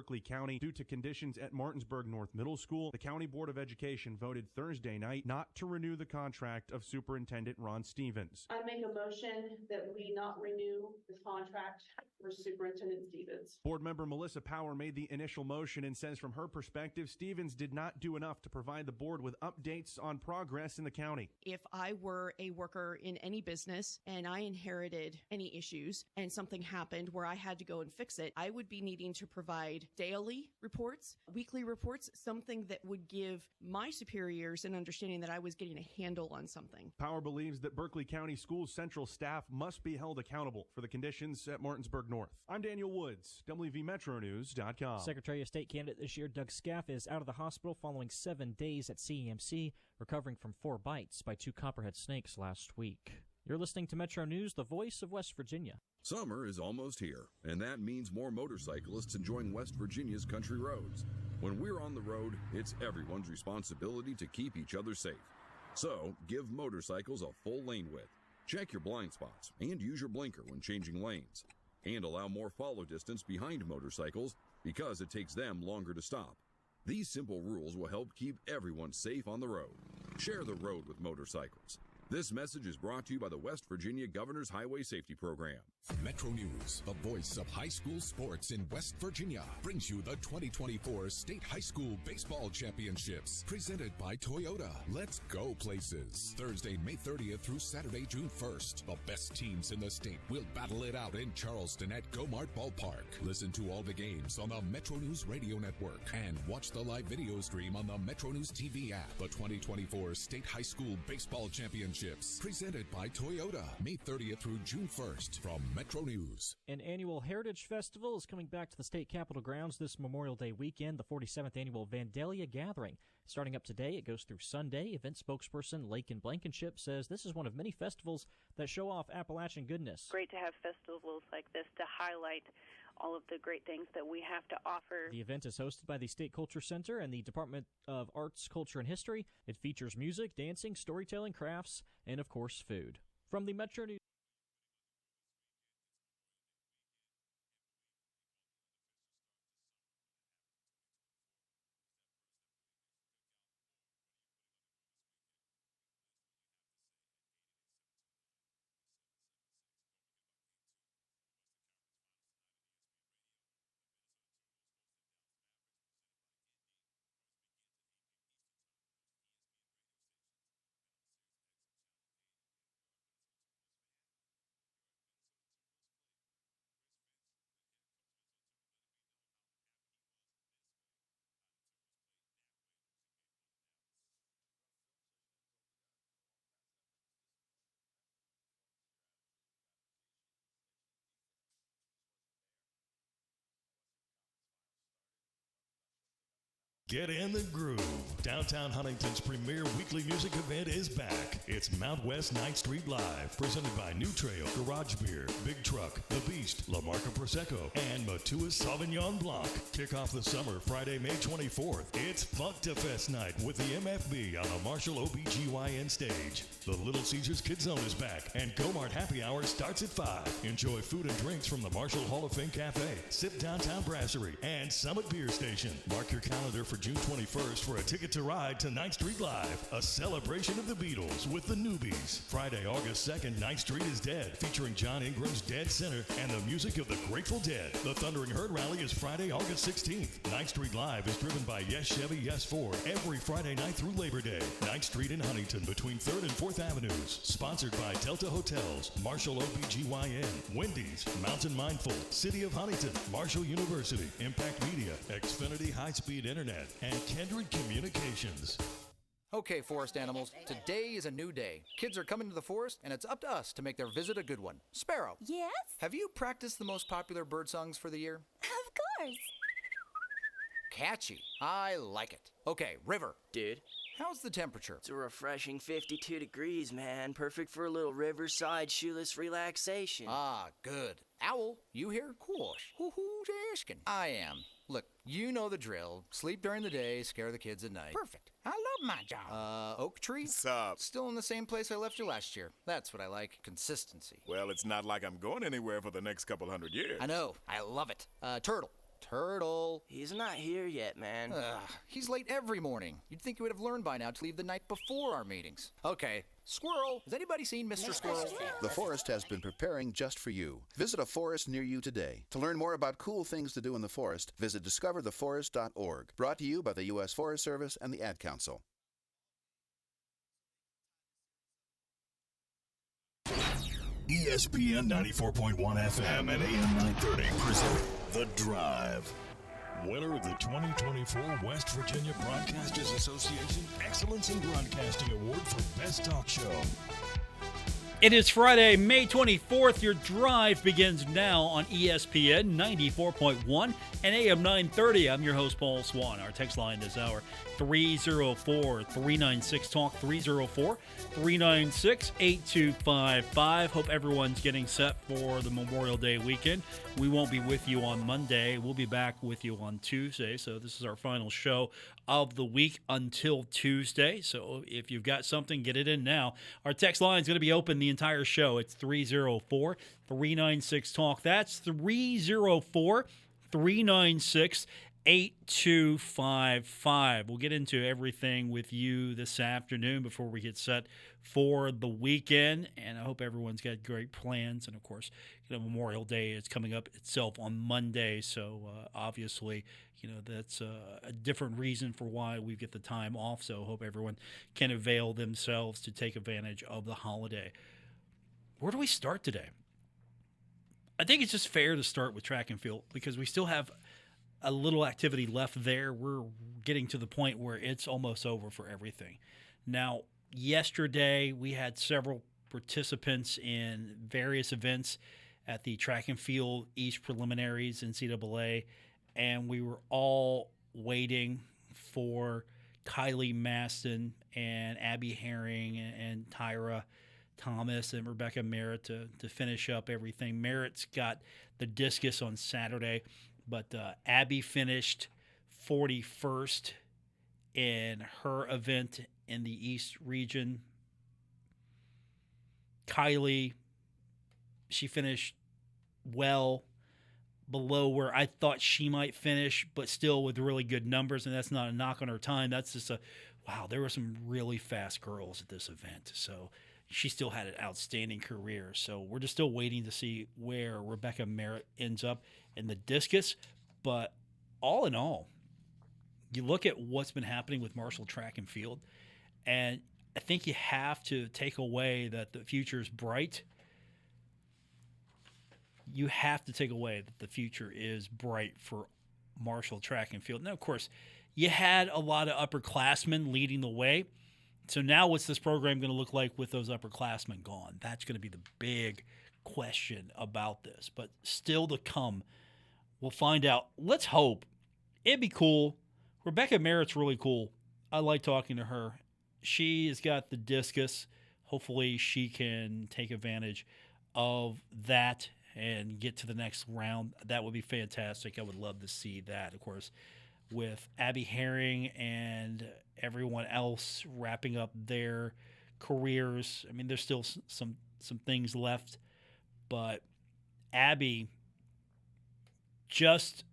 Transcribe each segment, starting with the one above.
Berkeley County due to conditions at Martinsburg North Middle School. The County Board of Education voted Thursday night not to renew the contract of Superintendent Ron Stevens. I make a motion that we not renew the contract for Superintendent Stevens. Board member Melissa Power made the initial motion and says from her perspective, Stevens did not do enough to provide the board with updates on progress in the county. If I were a worker in any business and I inherited any issues and something happened where I had to go and fix it, I would be needing to provide daily reports, weekly reports, something that would give my superiors an understanding that I was getting a handle on something. Power believes that Berkeley County Schools Central staff must be held accountable for the conditions at Martinsburg North. I'm Daniel Woods, WVMetroNews.com. Secretary of State candidate this year, Doug Scaff, is out of the hospital following 7 days at CEMC, recovering from 4 bites by 2 copperhead snakes last week. You're listening to Metro News, the voice of West Virginia. Summer is almost here, and that means more motorcyclists enjoying West Virginia's country roads. When we're on the road, it's everyone's responsibility to keep each other safe. So, give motorcycles a full lane width. Check your blind spots and use your blinker when changing lanes. And allow more follow distance behind motorcycles because it takes them longer to stop. These simple rules will help keep everyone safe on the road. Share the road with motorcycles. This message is brought to you by the West Virginia Governor's Highway Safety Program. Metro News, the voice of high school sports in West Virginia, brings you the 2024 State High School Baseball Championships, presented by Toyota. Let's go places. Thursday, May 30th through Saturday, June 1st. The best teams in the state will battle it out in Charleston at Gomart Ballpark. Listen to all the games on the Metro News Radio Network and watch the live video stream on the Metro News TV app. The 2024 State High School Baseball Championships, presented by Toyota, May 30th through June 1st from Metro News. An annual Heritage Festival is coming back to the state capitol grounds this Memorial Day weekend, the 47th annual Vandalia Gathering. Starting up today, it goes through Sunday. Event spokesperson Lakin Blankenship says this is one of many festivals that show off Appalachian goodness. Great to have festivals like this to highlight all of the great things that we have to offer. The event is hosted by the State Culture Center and the Department of Arts, Culture, and History. It features music, dancing, storytelling, crafts, and, of course, food. From the Metro News. Get in the groove. Downtown Huntington's premier weekly music event is back. It's Mount West 9th Street Live, presented by New Trail, Garage Beer, Big Truck, The Beast, La Marca Prosecco, and Matua's Sauvignon Blanc. Kick off the summer Friday, May 24th. It's Funkta-Fest night with the MFB on the Marshall OBGYN stage. The Little Caesars Kids Zone is back, and Gomart Happy Hour starts at 5. Enjoy food and drinks from the Marshall Hall of Fame Cafe, Sip Downtown Brasserie, and Summit Beer Station. Mark your calendar for June 21st for a ticket to ride to 9th Street Live, a celebration of the Beatles with the Newbies. Friday, August 2nd, 9th Street is Dead, featuring John Ingram's Dead Center and the music of the Grateful Dead. The Thundering Herd Rally is Friday, August 16th. 9th Street Live is driven by Yes Chevy, Yes Ford every Friday night through Labor Day. 9th Street in Huntington between 3rd and 4th Avenues. Sponsored by Delta Hotels, Marshall OBGYN, Wendy's, Mountain Mindful, City of Huntington, Marshall University, Impact Media, Xfinity High-Speed Internet, and Kindred Communications. Okay, forest animals, today is a new day. Kids are coming to the forest, and it's up to us to make their visit a good one. Sparrow. Yes? Have you practiced the most popular bird songs for the year? Of course. Catchy. I like it. Okay, River. Dude. How's the temperature? It's a refreshing 52 degrees, man. Perfect for a little riverside shoeless relaxation. Ah, good. Owl, you here? Course. Who's asking? I am. Look, you know the drill. Sleep during the day, scare the kids at night. Perfect. I love my job. Oak Tree? What's up? Still in the same place I left you last year. That's what I like. Consistency. Well, it's not like I'm going anywhere for the next couple hundred years. I know. I love it. Turtle. Turtle. He's not here yet, man. He's late every morning. You'd think you would have learned by now to leave the night before our meetings. Okay, Squirrel. Has anybody seen Mr. Squirrel? The Forest has been preparing just for you. Visit a forest near you today. To learn more about cool things to do in the forest, visit discovertheforest.org. Brought to you by the U.S. Forest Service and the Ad Council. ESPN 94.1 FM and AM 930 present The Drive. Winner of the 2024 West Virginia Broadcasters Association Excellence in Broadcasting Award for Best Talk Show. It is Friday, May 24th. Your drive begins now on ESPN 94.1 and AM 930. I'm your host, Paul Swann. Our text line this hour, 304-396-TALK, 304-396-8255. Hope everyone's getting set for the Memorial Day weekend. We won't be with you on Monday. We'll be back with you on Tuesday. So this is our final show of the week until Tuesday. So if you've got something, get it in now. Our text line is going to be open the entire show. It's 304-396-TALK. That's 304-396-8255. We'll get into everything with you this afternoon before we get set for the weekend, and I hope everyone's got great plans. And of course, Memorial Day is coming up itself on Monday, so obviously, that's a different reason for why we get the time off. So I hope everyone can avail themselves to take advantage of the holiday. Where do we start today? I think it's just fair to start with track and field because we still have a little activity left there. We're getting to the point where it's almost over for everything. Now, yesterday we had several participants in various events at the track and field East preliminaries NCAA, and we were all waiting for Kylie Maston and Abby Herring and Tyra Thomas and Rebecca Merritt to finish up everything. Merritt's got the discus on Saturday, but Abby finished 41st in her event in the East region. Kylie, she finished well below where I thought she might finish, but still with really good numbers, and that's not a knock on her time. That's just wow, there were some really fast girls at this event. So she still had an outstanding career. So we're just still waiting to see where Rebecca Merritt ends up in the discus. But all in all, you look at what's been happening with Marshall track and field, and I think you have to take away that the future is bright. You have to take away that the future is bright for Marshall track and field. Now, of course, you had a lot of upperclassmen leading the way. So now what's this program going to look like with those upperclassmen gone? That's going to be the big question about this. But still to come, we'll find out. Let's hope. It'd be cool. Rebecca Merritt's really cool. I like talking to her. She has got the discus. Hopefully she can take advantage of that and get to the next round. That would be fantastic. I would love to see that, of course, with Abby Herring and everyone else wrapping up their careers. I mean, there's still some things left, but Abby, just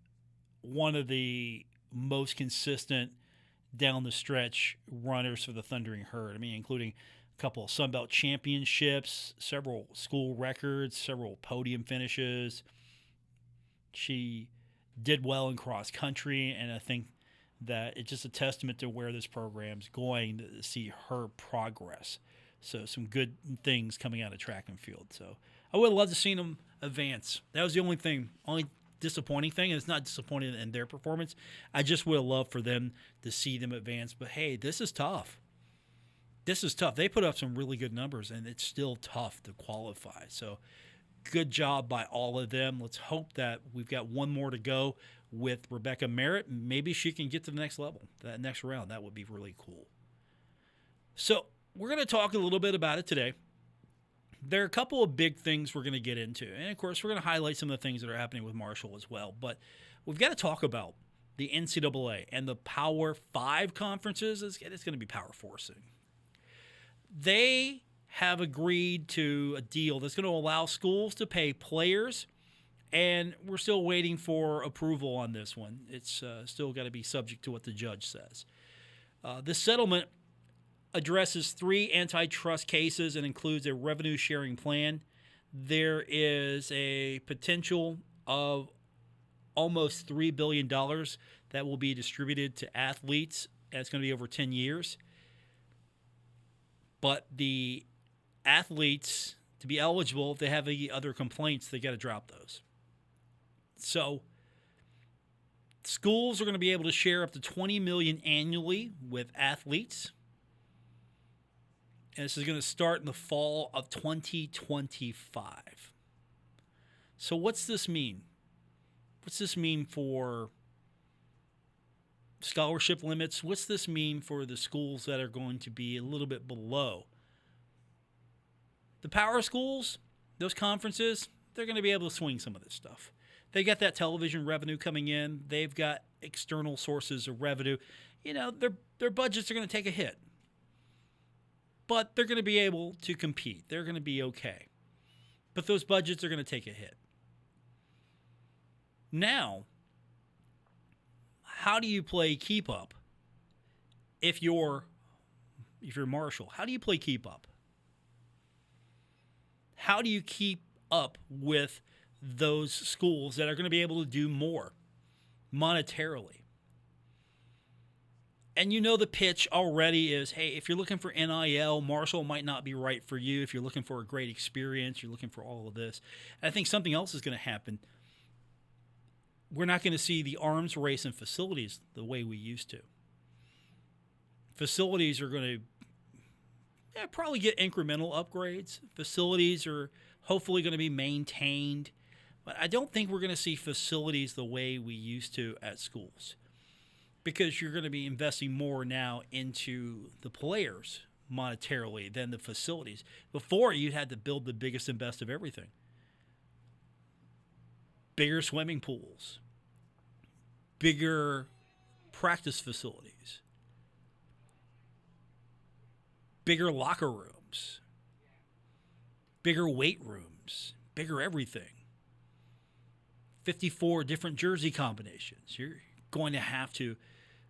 one of the most consistent down the stretch runners for the Thundering Herd. I mean, including a couple of Sun Belt championships, several school records, several podium finishes. She did well in cross country, and I think that it's just a testament to where this program's going to see her progress. So some good things coming out of track and field. So I would have loved to see them advance. That was the only disappointing thing, and it's not disappointing in their performance. I just would have loved for them to see them advance. But hey, this is tough. This is tough. They put up some really good numbers, and it's still tough to qualify. So good job by all of them. Let's hope that we've got one more to go with Rebecca Merritt. Maybe she can get to the next level, that next round. That would be really cool. So we're going to talk a little bit about it today. There are a couple of big things we're going to get into. And, of course, we're going to highlight some of the things that are happening with Marshall as well. But we've got to talk about the NCAA and the Power 5 conferences. It's going to be Power 4 soon. They have agreed to a deal that's going to allow schools to pay players And we're still waiting for approval on this one. It's still got to be subject to what the judge says. The settlement addresses 3 antitrust cases and includes a revenue sharing plan. There is a potential of almost $3 billion that will be distributed to athletes. And it's going to be over 10 years. But the athletes, to be eligible, if they have any other complaints, they got to drop those. So schools are going to be able to share up to $20 million annually with athletes. And this is going to start in the fall of 2025. So what's this mean? What's this mean for scholarship limits? What's this mean for the schools that are going to be a little bit below? The power schools, those conferences, they're going to be able to swing some of this stuff. They got that television revenue coming in. They've got external sources of revenue. You know, their budgets are going to take a hit. But they're going to be able to compete. They're going to be okay. But those budgets are going to take a hit. Now, how do you play keep up if you're Marshall? How do you play keep up? How do you keep up with those schools that are going to be able to do more monetarily? And you know the pitch already is, hey, if you're looking for NIL, Marshall might not be right for you. If you're looking for a great experience, you're looking for all of this. And I think something else is going to happen. We're not going to see the arms race in facilities the way we used to. Facilities are going to probably get incremental upgrades. Facilities are hopefully going to be maintained. But I don't think we're going to see facilities the way we used to at schools, because you're going to be investing more now into the players monetarily than the facilities. Before, you had to build the biggest and best of everything. Bigger swimming pools, bigger practice facilities, bigger locker rooms, bigger weight rooms, bigger everything. 54 different jersey combinations. You're going to have to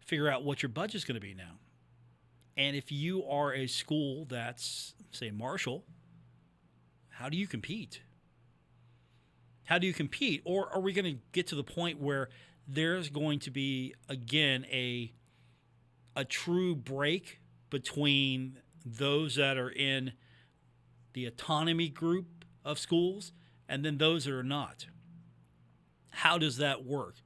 figure out what your budget's going to be now. And if you are a school that's, say, Marshall, how do you compete? How do you compete? Or are we going to get to the point where there's going to be, again, a true break between those that are in the autonomy group of schools and then those that are not? How does that work?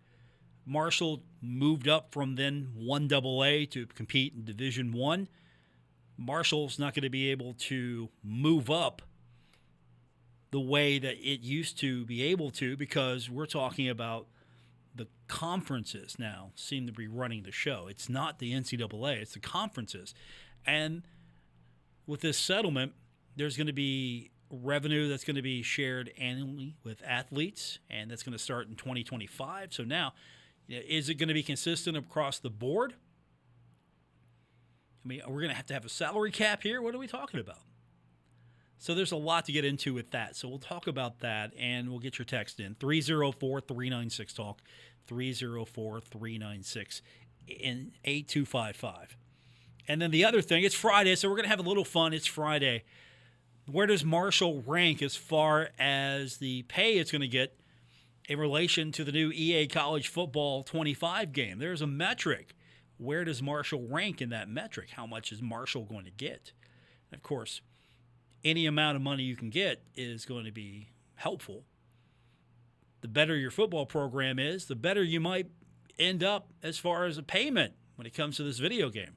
Marshall moved up from then 1AA to compete in Division I. Marshall's not going to be able to move up the way that it used to be able to, because we're talking about the conferences now seem to be running the show. It's not the NCAA, it's the conferences. And with this settlement, there's going to be revenue that's going to be shared annually with athletes, and that's going to start in 2025. So now, is it going to be consistent across the board? I mean, we're going to have a salary cap here? What are we talking about? So there's a lot to get into with that. So we'll talk about that, and we'll get your text in. 304-396-TALK, 304-396 in 8255. And then the other thing, it's Friday, so we're going to have a little fun. It's Friday. Where does Marshall rank as far as the pay it's going to get in relation to the new EA College Football 25 game? There's a metric. Where does Marshall rank in that metric? How much is Marshall going to get? And of course, any amount of money you can get is going to be helpful. The better your football program is, the better you might end up as far as a payment when it comes to this video game.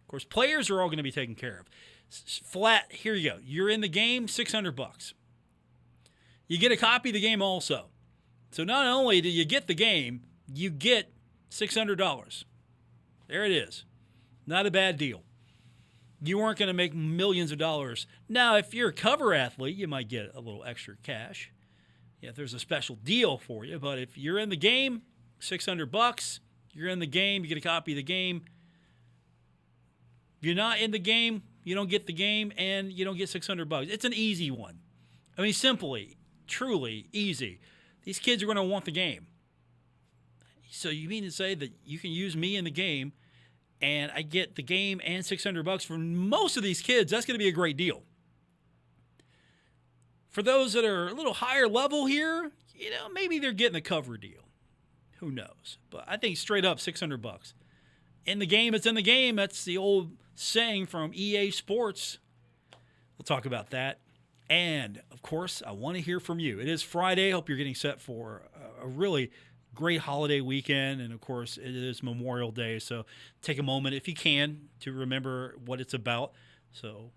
Of course, players are all going to be taken care of. Flat, here you go. You're in the game, $600. You get a copy of the game also. So not only do you get the game, you get $600. There it is. Not a bad deal. You aren't going to make millions of dollars. Now, if you're a cover athlete, you might get a little extra cash. Yeah, if there's a special deal for you. But if you're in the game, $600, you're in the game, you get a copy of the game. If you're not in the game, you don't get the game, and you don't get $600. It's an easy one. I mean, simply, truly easy. these kids are going to want the game. So you mean to say that you can use me in the game and I get the game and $600 for most of these kids? That's going to be a great deal. For those that are a little higher level here, maybe they're getting a cover deal. Who knows? But I think straight up $600. In the game, it's in the game. That's the old saying from EA Sports. We'll talk about that. And, of course, I want to hear from you. It is Friday. Hope you're getting set for a really great holiday weekend. And, of course, it is Memorial Day. So take a moment, if you can, to remember what it's about. So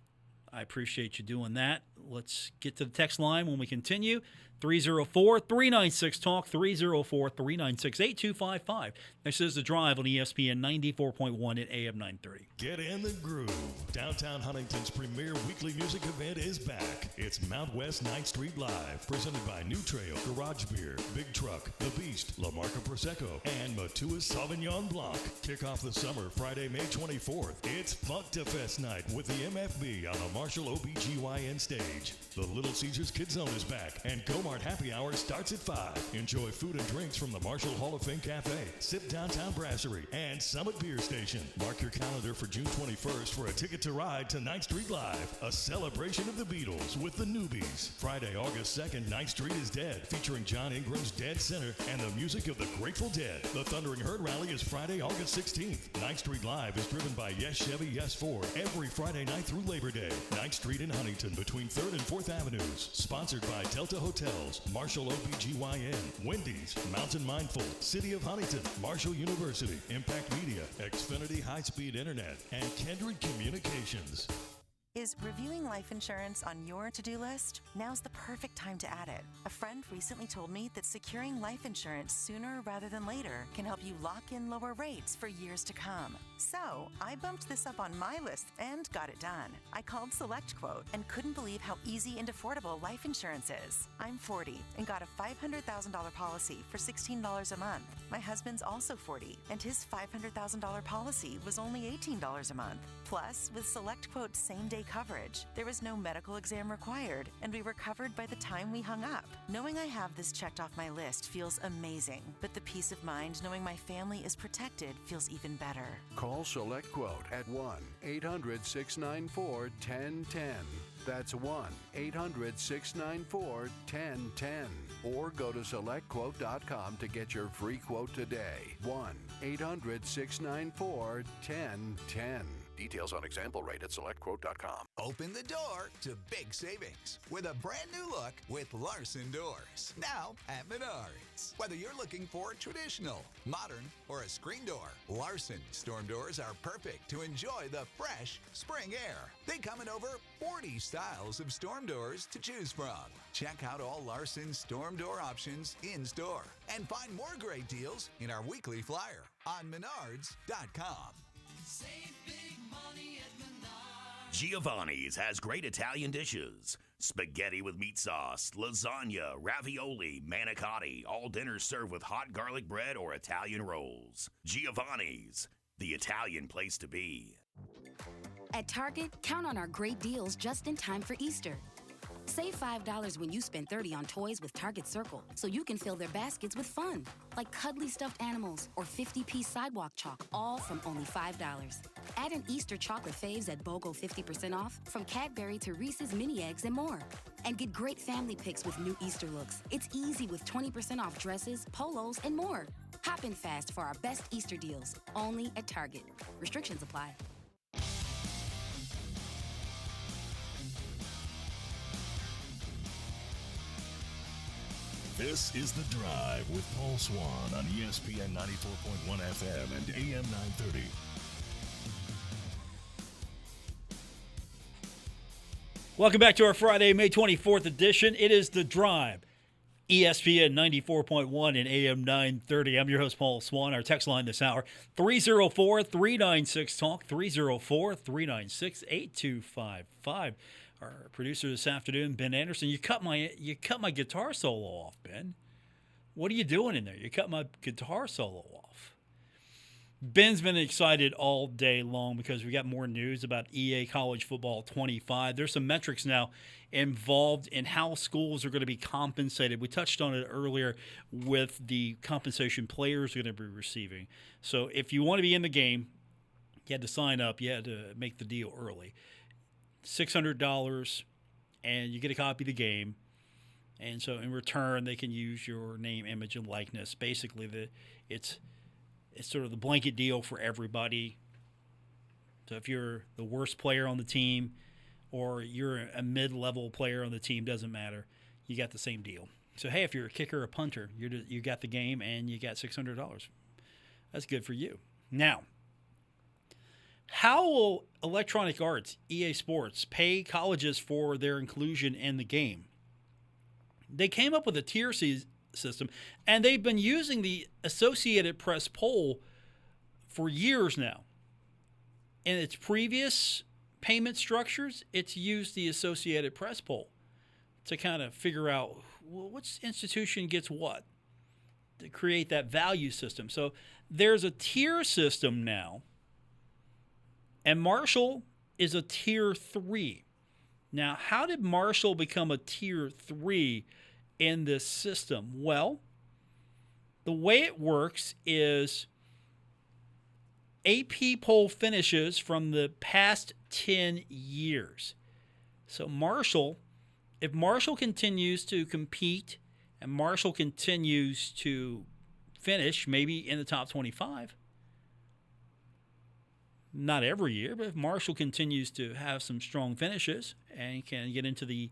I appreciate you doing that. Let's get to the text line when we continue. 304-396-TALK, 304-396-8255. This is The Drive on ESPN 94.1 at AM 930. Get in the groove. Downtown Huntington's premier weekly music event is back. It's Mount West 9th Street Live, presented by New Trail, Garage Beer, Big Truck, The Beast, La Marca Prosecco, and Matua's Sauvignon Blanc. Kick off the summer Friday, May 24th. It's Funkta-Fest night with the MFB on the Marshall OBGYN stage. The Little Caesars Kids Zone is back, and Comart Happy Hour starts at 5. Enjoy food and drinks from the Marshall Hall of Fame Cafe, Sip Downtown Brasserie, and Summit Beer Station. Mark your calendar for June 21st for a ticket to ride to 9th Street Live, a celebration of the Beatles with the Newbies. Friday, August 2nd, 9th Street is Dead, featuring John Ingram's Dead Center and the music of the Grateful Dead. The Thundering Herd Rally is Friday, August 16th. 9th Street Live is driven by Yes Chevy, Yes Ford every Friday night through Labor Day. 9th Street in Huntington between 3rd and 4th Avenues. Sponsored by Delta Hotels, Marshall OBGYN, Wendy's, Mountain Mindful, City of Huntington, Marshall University, Impact Media, Xfinity High-Speed Internet, and Kindred Communications. Is reviewing life insurance on your to-do list? Now's the perfect time to add it. A friend recently told me that securing life insurance sooner rather than later can help you lock in lower rates for years to come. So I bumped this up on my list and got it done. I called SelectQuote and couldn't believe how easy and affordable life insurance is. I'm 40 and got a $500,000 policy for $16 a month. My husband's also 40 and his $500,000 policy was only $18 a month. Plus, with SelectQuote's same-day coverage, there was no medical exam required, and we were covered by the time we hung up. Knowing I have this checked off my list feels amazing, but the peace of mind knowing my family is protected feels even better. Call SelectQuote at 1-800-694-1010. That's 1-800-694-1010. Or go to SelectQuote.com to get your free quote today. 1-800-694-1010. Details on example rate at SelectQuote.com. Open the door to big savings with a brand new look with Larson Doors. Now at Menards. Whether you're looking for traditional, modern, or a screen door, Larson storm doors are perfect to enjoy the fresh spring air. They come in over 40 styles of storm doors to choose from. Check out all Larson storm door options in store and find more great deals in our weekly flyer on Menards.com. Save big money at Menards. Giovanni's has great Italian dishes. Spaghetti with meat sauce, lasagna, ravioli, manicotti, all dinners served with hot garlic bread or Italian rolls. Giovanni's, the Italian place to be. At Target, count on our great deals just in time for Easter. Save $5 when you spend $30 on toys with Target Circle, so you can fill their baskets with fun, like cuddly stuffed animals or 50-piece sidewalk chalk, all from only $5. Add an Easter chocolate faves at BOGO 50% off, from Cadbury to Reese's Mini Eggs and more. And get great family picks with new Easter looks. It's easy with 20% off dresses, polos, and more. Hop in fast for our best Easter deals, only at Target. Restrictions apply. This is The Drive with Paul Swann on ESPN 94.1 FM and AM 930. Welcome back to our Friday, May 24th edition. It is The Drive, ESPN 94.1 and AM 930. I'm your host, Paul Swann. Our text line this hour, 304-396-TALK, 304-396-8255. Our producer this afternoon, Ben Anderson. You cut my guitar solo off, Ben. What are you doing in there? You cut my guitar solo off. Ben's been excited all day long because we got more news about EA College Football 25. There's some metrics now involved in how schools are going to be compensated. We touched on it earlier with the compensation players are going to be receiving. So if you want to be in the game, you had to sign up. You had to make the deal early. $600, and you get a copy of the game. And so in return, they can use your name, image, and likeness. Basically, it's sort of the blanket deal for everybody. So if you're the worst player on the team or you're a mid-level player on the team, doesn't matter. You got the same deal. So, hey, if you're a kicker or a punter, you got the game and you got $600. That's good for you. Now, how will Electronic Arts, EA Sports, pay colleges for their inclusion in the game? They came up with a tier system, and they've been using the Associated Press poll for years now. In its previous payment structures, it's used the Associated Press poll to kind of figure out which institution gets what, to create that value system. So there's a tier system now, and Marshall is a tier 3. Now, how did Marshall become a tier 3 in this system? Well, the way it works is AP poll finishes from the past 10 years. So if Marshall continues to compete and Marshall continues to finish maybe in the top 25, not every year, but if Marshall continues to have some strong finishes and can get into the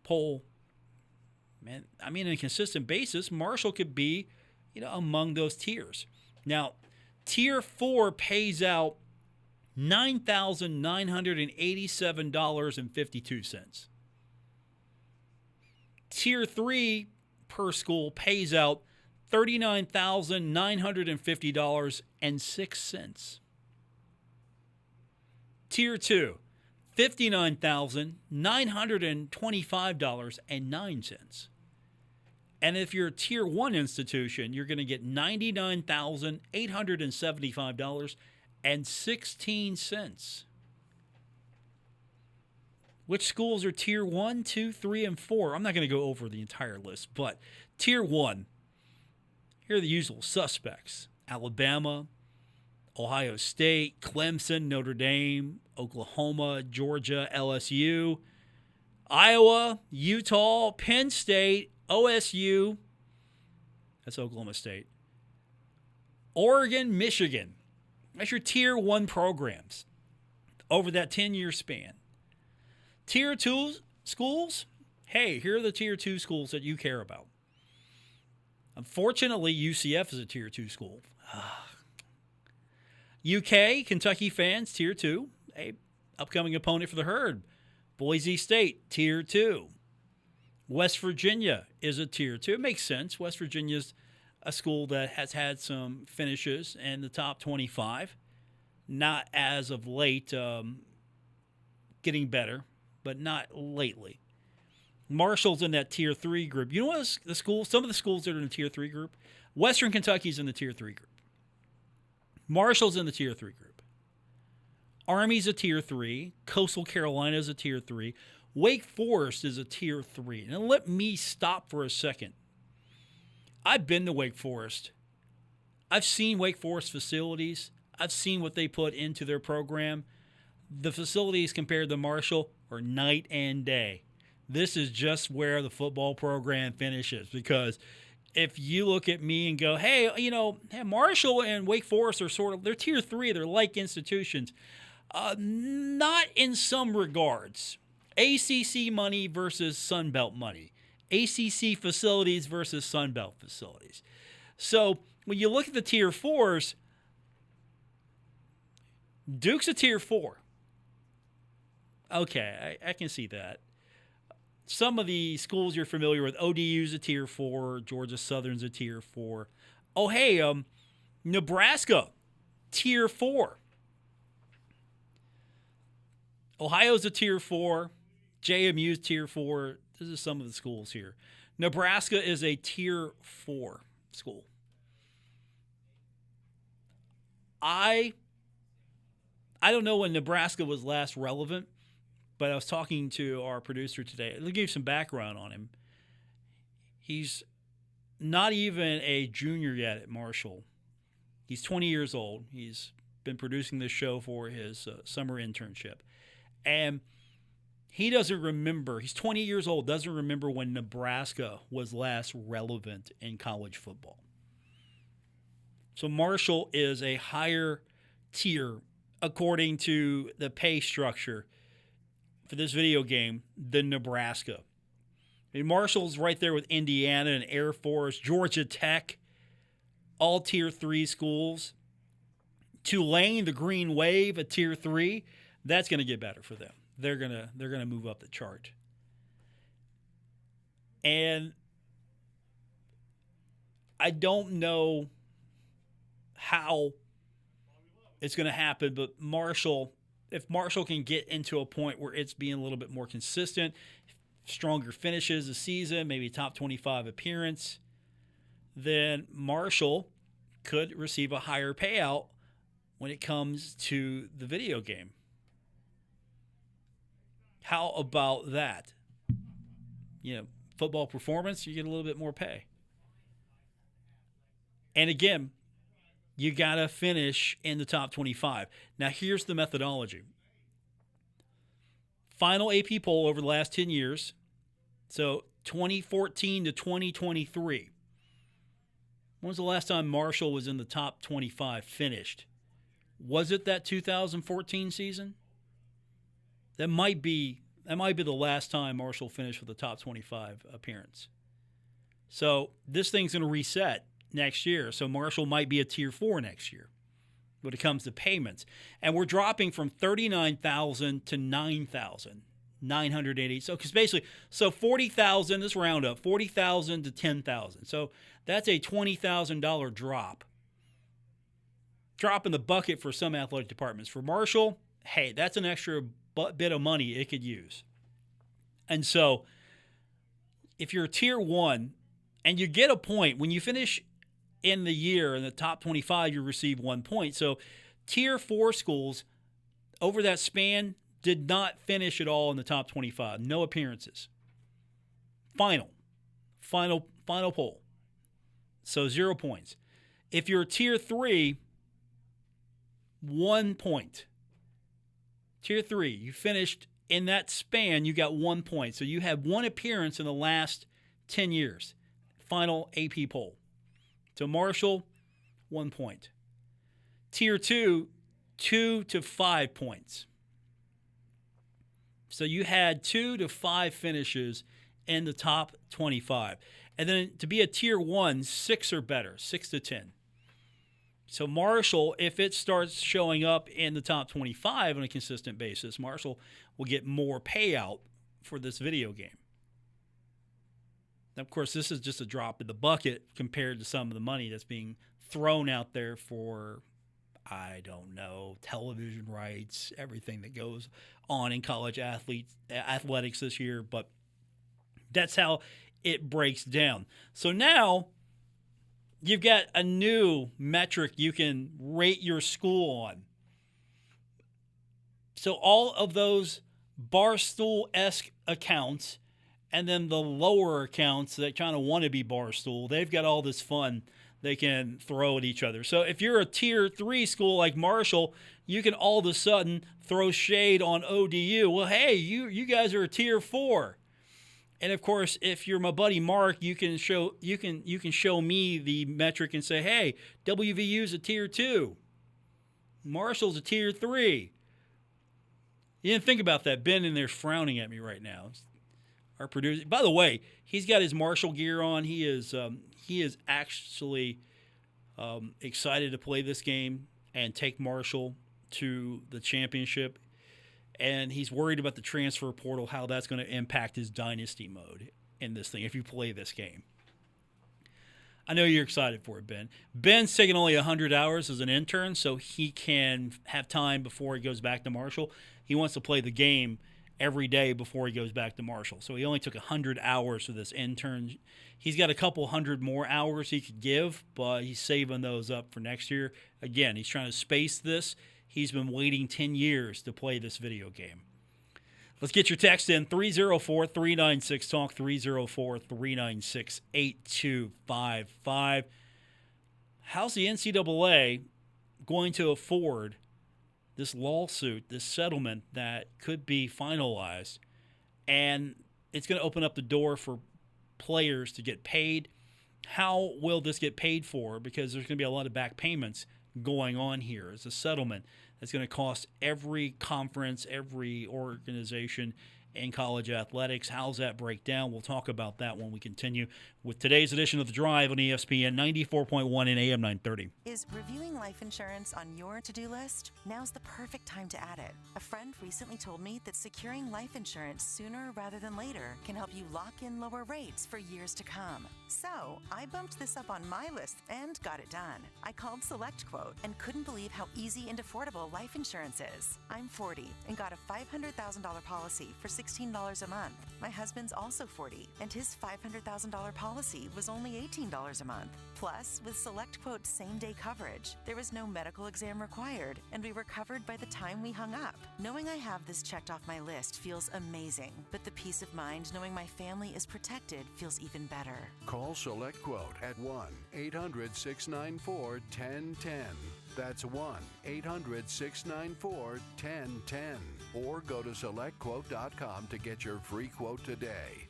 poll, on a consistent basis, Marshall could be, among those tiers. Now, Tier 4 pays out $9,987.52. Tier 3 per school pays out $39,950.06. Tier 2, $59,925.09. And if you're a Tier 1 institution, you're going to get $99,875.16. Which schools are Tier 1, 2, 3, and 4? I'm not going to go over the entire list, but Tier 1, here are the usual suspects: Alabama, Ohio State, Clemson, Notre Dame, Oklahoma, Georgia, LSU, Iowa, Utah, Penn State, OSU, that's Oklahoma State, Oregon, Michigan. That's your Tier 1 programs over that 10-year span. Tier 2 schools, hey, here are the Tier 2 schools that you care about. Unfortunately, UCF is a Tier 2 school. UK, Kentucky fans, Tier 2, a upcoming opponent for the Herd. Boise State, Tier 2. West Virginia is a Tier 2. It makes sense. West Virginia's a school that has had some finishes in the top 25. Not as of late, getting better, but not lately. Marshall's in that Tier 3 group. You know what the schools, some of the schools that are in the Tier 3 group? Western Kentucky's in the Tier 3 group. Marshall's in the Tier 3 group. Army's a Tier 3. Coastal Carolina's a Tier 3. Wake Forest is a Tier 3. Now let me stop for a second. I've been to Wake Forest. I've seen Wake Forest facilities. I've seen what they put into their program. The facilities compared to Marshall are night and day. This is just where the football program finishes, because if you look at me and go, hey, Marshall and Wake Forest are they're Tier 3, they're like institutions. Not in some regards. ACC money versus Sun Belt money. ACC facilities versus Sun Belt facilities. So when you look at the Tier 4s, Duke's a Tier 4. Okay, I can see that. Some of the schools you're familiar with, ODU's a Tier 4, Georgia Southern's a Tier 4. Oh, hey, Nebraska, Tier 4. Ohio's a Tier 4. JMU's Tier 4. This is some of the schools here. Nebraska is a Tier 4 school. I don't know when Nebraska was last relevant, but I was talking to our producer today. Let me give you some background on him. He's not even a junior yet at Marshall. He's 20 years old. He's been producing this show for his summer internship. And he doesn't remember, he's 20 years old, doesn't remember when Nebraska was last relevant in college football. So Marshall is a higher tier according to the pay structure for this video game than Nebraska. I mean, Marshall's right there with Indiana and Air Force, Georgia Tech, all Tier 3 schools. Tulane, the Green Wave, a Tier 3, that's going to get better for them. They're gonna move up the chart. And I don't know how it's going to happen, but if Marshall can get into a point where it's being a little bit more consistent, stronger finishes this season, maybe top 25 appearance, then Marshall could receive a higher payout when it comes to the video game. How about that? Football performance, you get a little bit more pay. And again, you got to finish in the top 25. Now, here's the methodology. Final AP poll over the last 10 years, so 2014 to 2023. When was the last time Marshall was in the top 25 finished? Was it that 2014 season? That might be the last time Marshall finished with a top 25 appearance. So this thing's going to reset next year. So Marshall might be a Tier 4 next year when it comes to payments. And we're dropping from $39,000 to $9,980. So because basically, 40,000, let's round up, 40,000 to 10,000. So that's a $20,000 drop. Drop in the bucket for some athletic departments. For Marshall, hey, that's an extra bit of money it could use. And so if you're a Tier 1 and you get a point, when you finish in the year in the top 25, you receive 1 point. So Tier 4 schools over that span did not finish at all in the top 25. No appearances. Final poll. So 0 points. If you're a Tier 3, 1 point. Tier 3, you finished in that span, you got 1 point. So you had one appearance in the last 10 years. Final AP poll. So Marshall, 1 point. Tier 2, 2 to 5 points. So you had 2 to 5 finishes in the top 25. And then to be a Tier 1, 6 or better, 6 to 10. So Marshall, if it starts showing up in the top 25 on a consistent basis, Marshall will get more payout for this video game. Now, of course, this is just a drop in the bucket compared to some of the money that's being thrown out there for, I don't know, television rights, everything that goes on in college athletics this year. But that's how it breaks down. So now you've got a new metric you can rate your school on. So all of those Barstool-esque accounts and then the lower accounts that kind of want to be Barstool, they've got all this fun they can throw at each other. So if you're a Tier 3 school like Marshall, you can all of a sudden throw shade on ODU. Well, hey, you guys are a Tier 4. And of course, if you're my buddy Mark, you can show me the metric and say, hey, WVU's a Tier 2. Marshall's a Tier 3. You didn't think about that. Ben in there frowning at me right now. Our producer. By the way, he's got his Marshall gear on. He is actually excited to play this game and take Marshall to the championship. And he's worried about the transfer portal, how that's going to impact his dynasty mode in this thing if you play this game. I know you're excited for it, Ben. Ben's taking only 100 hours as an intern, so he can have time before he goes back to Marshall. He wants to play the game every day before he goes back to Marshall. So he only took 100 hours for this intern. He's got a couple hundred more hours he could give, but he's saving those up for next year. Again, he's trying to space this. He's been waiting 10 years to play this video game. Let's get your text in, 304-396-TALK, 304-396-8255. How's the NCAA going to afford this lawsuit, this settlement that could be finalized? And it's going to open up the door for players to get paid. How will this get paid for? Because there's going to be a lot of back payments going on here. It's a settlement that's going to cost every conference, every organization in college athletics. How's that break down? We'll talk about that when we continue with today's edition of The Drive on ESPN 94.1 and AM 930. Is reviewing life insurance on your to-do list? Now's the perfect time to add it. A friend recently told me that securing life insurance sooner rather than later can help you lock in lower rates for years to come. So I bumped this up on my list and got it done. I called SelectQuote and couldn't believe how easy and affordable life insurance is. I'm 40 and got a $500,000 policy for $16 a month. My husband's also 40 and his $500,000 policy was only $18 a month. Plus, with SelectQuote's same-day coverage, there was no medical exam required, and we were covered by the time we hung up. Knowing I have this checked off my list feels amazing, but the peace of mind knowing my family is protected feels even better. Call SelectQuote at 1-800-694-1010. That's 1-800-694-1010. Or go to SelectQuote.com to get your free quote today.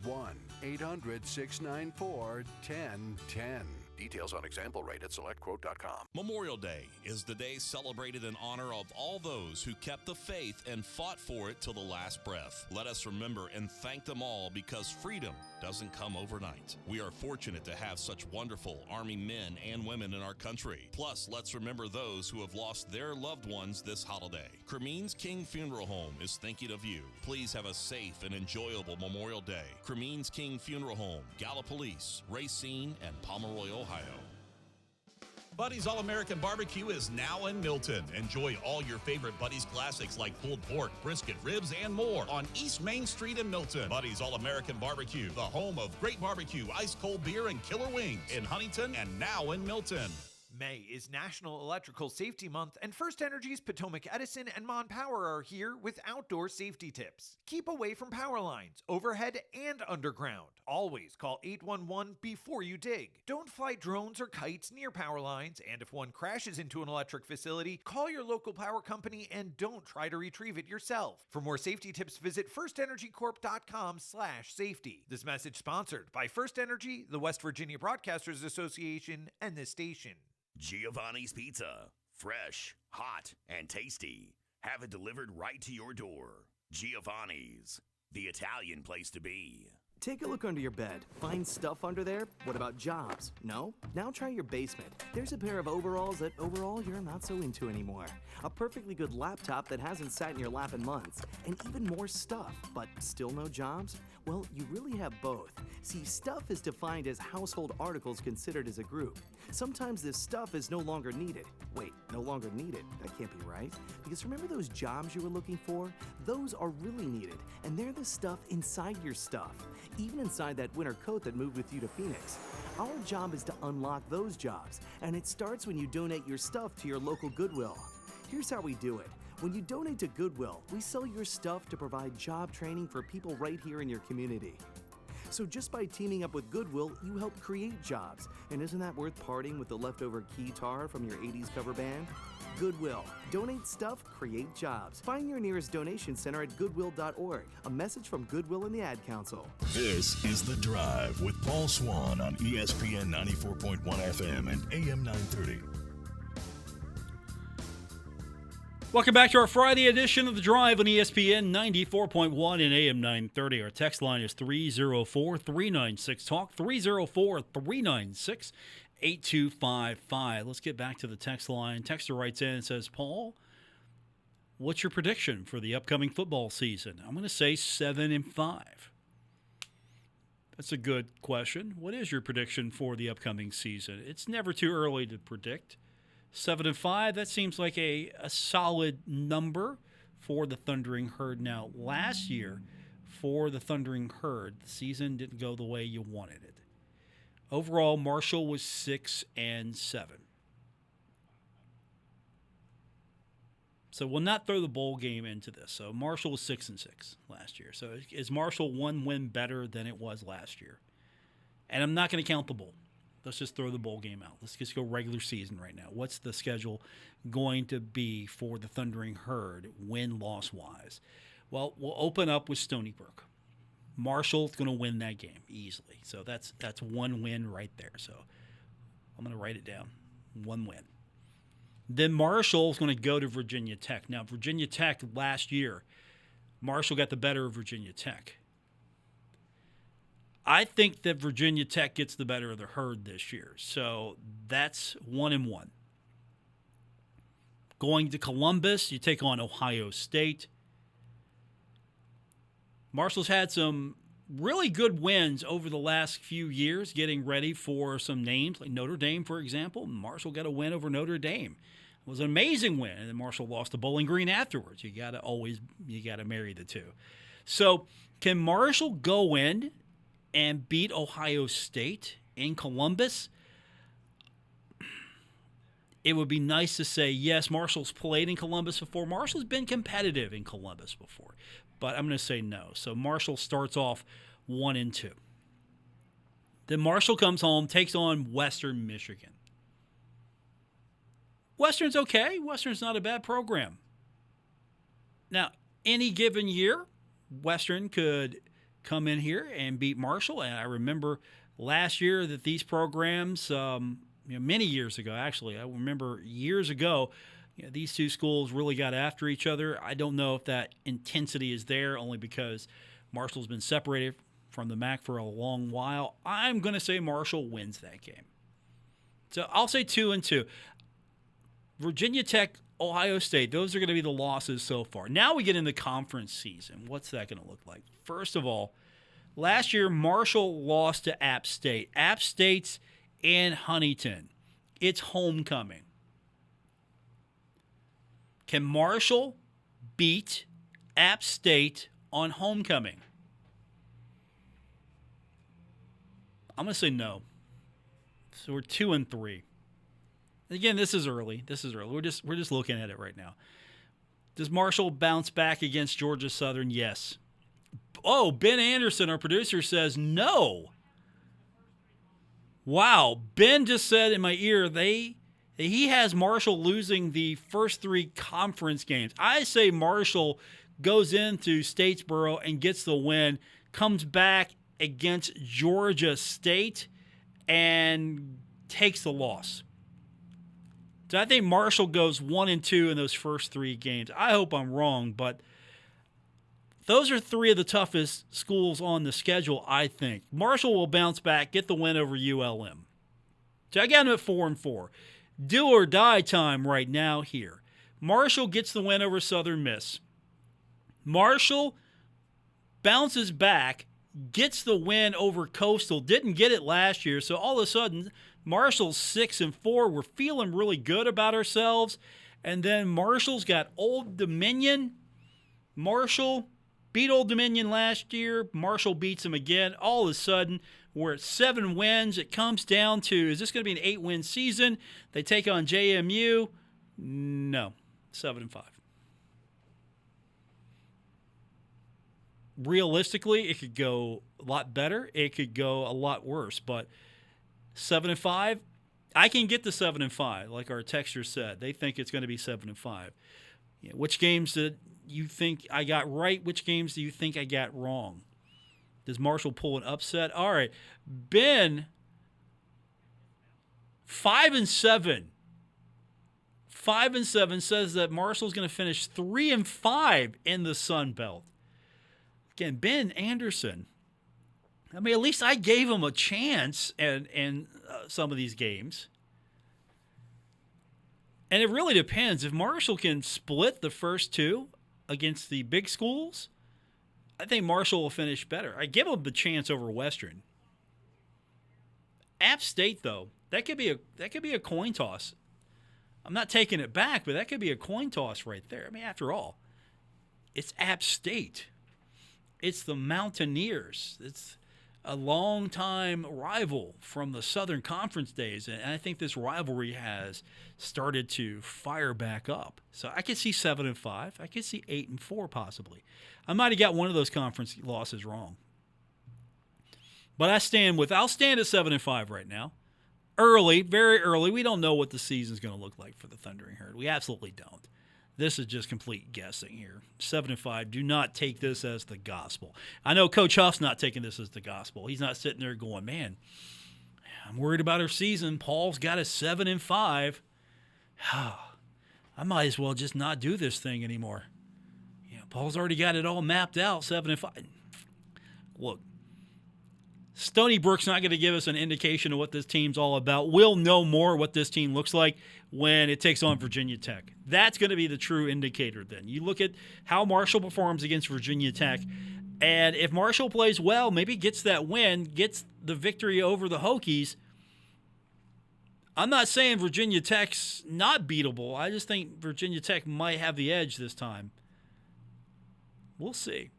1-800-694-1010. Details on example rate at SelectQuote.com. Memorial Day is the day celebrated in honor of all those who kept the faith and fought for it till the last breath. Let us remember and thank them all, because freedom doesn't come overnight. We are fortunate to have such wonderful Army men and women in our country. Plus, let's remember those who have lost their loved ones this holiday. Cremines King Funeral Home is thinking of you. Please have a safe and enjoyable Memorial Day. Cremines King Funeral Home, Gallipolis, Racine, and Pomeroy, Ohio. Buddy's All-American Barbecue is now in Milton. Enjoy all your favorite Buddy's classics like pulled pork, brisket, ribs, and more on East Main Street in Milton. Buddy's All-American Barbecue, the home of great barbecue, ice-cold beer, and killer wings in Huntington and now in Milton. May is National Electrical Safety Month, and First Energy's Potomac Edison and Mon Power are here with outdoor safety tips. Keep away from power lines, overhead and underground. Always call 811 before you dig. Don't fly drones or kites near power lines, and if one crashes into an electric facility, call your local power company and don't try to retrieve it yourself. For more safety tips, visit firstenergycorp.com/safety. This message sponsored by First Energy, the West Virginia Broadcasters Association, and this station. Giovanni's Pizza. Fresh, hot, and tasty. Have it delivered right to your door. Giovanni's, the Italian place to be. Take a look under your bed. Find stuff under there? What about jobs? No? Now try your basement. There's a pair of overalls that overall you're not so into anymore. A perfectly good laptop that hasn't sat in your lap in months. And even more stuff, but still no jobs? Well, you really have both. See, stuff is defined as household articles considered as a group. Sometimes this stuff is no longer needed. Wait, no longer needed? That can't be right. Because remember those jobs you were looking for? Those are really needed, and they're the stuff inside your stuff. Even inside that winter coat that moved with you to Phoenix. Our job is to unlock those jobs, and it starts when you donate your stuff to your local Goodwill. Here's how we do it. When you donate to Goodwill, we sell your stuff to provide job training for people right here in your community. So just by teaming up with Goodwill, you help create jobs. And isn't that worth parting with the leftover guitar from your 80s cover band? Goodwill. Donate stuff, create jobs. Find your nearest donation center at goodwill.org. A message from Goodwill and the Ad Council. This is The Drive with Paul Swann on ESPN 94.1 FM and AM 930. Welcome back to our Friday edition of The Drive on ESPN 94.1 and AM 930. Our text line is 304-396-TALK, 304-396-8255. Let's get back to the text line. Texter writes in and says, Paul, what's your prediction for the upcoming football season? I'm going to say 7-5. That's a good question. What is your prediction for the upcoming season? It's never too early to predict. 7-5, that seems like a solid number for the Thundering Herd. Now, last year for the Thundering Herd, the season didn't go the way you wanted it. Overall, Marshall was 6-7. So we'll not throw the bowl game into this. So Marshall was 6-6 last year. So is Marshall one win better than it was last year? And I'm not going to count the bowl. Let's just throw the bowl game out. Let's just go regular season right now. What's the schedule going to be for the Thundering Herd win-loss wise? Well, we'll open up with Stony Brook. Marshall's going to win that game easily. So that's one win right there. So I'm going to write it down. One win. Then Marshall's going to go to Virginia Tech. Now, Virginia Tech last year, Marshall got the better of Virginia Tech. I think that Virginia Tech gets the better of the Herd this year. So that's 1-1. Going to Columbus, you take on Ohio State. Marshall's had some really good wins over the last few years, getting ready for some names, like Notre Dame, for example. Marshall got a win over Notre Dame. It was an amazing win, and then Marshall lost to Bowling Green afterwards. You got to marry the two. So can Marshall go in and beat Ohio State in Columbus? It would be nice to say, yes, Marshall's played in Columbus before. Marshall's been competitive in Columbus before. But I'm going to say no. So Marshall starts off 1-2. Then Marshall comes home, takes on Western Michigan. Western's okay. Western's not a bad program. Now, any given year, Western could come in here and beat Marshall. And I remember last year that these programs, many years ago, actually, I remember years ago, these two schools really got after each other. I don't know if that intensity is there, only because Marshall's been separated from the MAC for a long while. I'm going to say Marshall wins that game. So I'll say 2-2. Virginia Tech, Ohio State, those are going to be the losses so far. Now we get into conference season. What's that going to look like? First of all, last year Marshall lost to App State. App State's in Huntington. It's homecoming. Can Marshall beat App State on homecoming? I'm going to say no. So we're 2-3. Again, this is early. We're just looking at it right now. Does Marshall bounce back against Georgia Southern? Yes. Oh, Ben Anderson, our producer, says no. Wow. Ben just said in my ear he has Marshall losing the first 3 conference games. I say Marshall goes into Statesboro and gets the win, comes back against Georgia State, and takes the loss. So I think Marshall goes 1-2 in those first 3 games. I hope I'm wrong, but those are 3 of the toughest schools on the schedule, I think. Marshall will bounce back, get the win over ULM. So I got him at 4-4. Do or die time right now here. Marshall gets the win over Southern Miss. Marshall bounces back, gets the win over Coastal. Didn't get it last year, so all of a sudden Marshall's 6-4. We're feeling really good about ourselves. And then Marshall's got Old Dominion. Marshall beat Old Dominion last year. Marshall beats them again. All of a sudden, we're at 7 wins. It comes down to, is this going to be an 8-win season? They take on JMU. No, 7-5. Realistically, it could go a lot better. It could go a lot worse. But 7-5, I can get to 7-5, like our texter said. They think it's going to be 7-5. Which games did you think I got right? Which games do you think I got wrong? Does Marshall pull an upset? All right. Ben, 5-7. 5-7 says that Marshall's going to finish 3-5 in the Sun Belt. Again, Ben Anderson. I mean, at least I gave him a chance in some of these games. And it really depends. If Marshall can split the first 2 against the big schools, I think Marshall will finish better. I give him the chance over Western. App State, though, that could be a coin toss. I'm not taking it back, but that could be a coin toss right there. I mean, after all, It's App State. It's the Mountaineers. It's a longtime rival from the Southern Conference days, and I think this rivalry has started to fire back up. So I could see 7-5. I could see 8-4 possibly. I might have got one of those conference losses wrong, but I'll stand at 7-5 right now. Early, very early. We don't know what the season's going to look like for the Thundering Herd. We absolutely don't. This is just complete guessing here. 7-5. Do not take this as the gospel. I know Coach Huff's not taking this as the gospel. He's not sitting there going, man, I'm worried about our season. Paul's got a 7-5. I might as well just not do this thing anymore. Paul's already got it all mapped out, 7-5. Look, Stony Brook's not going to give us an indication of what this team's all about. We'll know more what this team looks like when it takes on Virginia Tech. That's going to be the true indicator then. You look at how Marshall performs against Virginia Tech, and if Marshall plays well, maybe gets that win, gets the victory over the Hokies, I'm not saying Virginia Tech's not beatable. I just think Virginia Tech might have the edge this time. We'll see.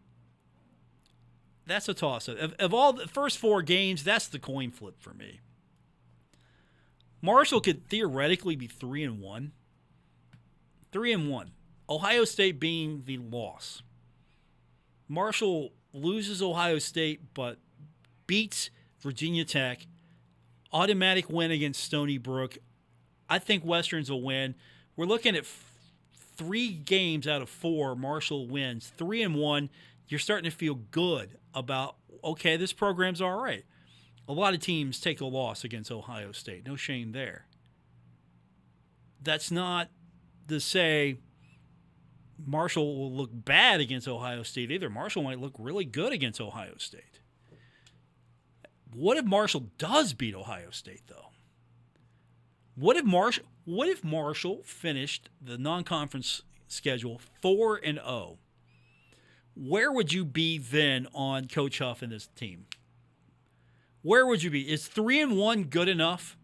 That's a toss-up. Of all the first 4 games, that's the coin flip for me. Marshall could theoretically be 3-1. 3-1. Ohio State being the loss. Marshall loses Ohio State, but beats Virginia Tech. Automatic win against Stony Brook. I think Western's will win. We're looking at 3 games out of 4 Marshall wins. 3-1. You're starting to feel good about, okay, this program's all right. A lot of teams take a loss against Ohio State. No shame there. That's not to say Marshall will look bad against Ohio State either. Marshall might look really good against Ohio State. What if Marshall does beat Ohio State, though? What if Marshall finished the non-conference schedule 4-0? Where would you be then on Coach Huff and this team? Where would you be? Is 3-1 good enough?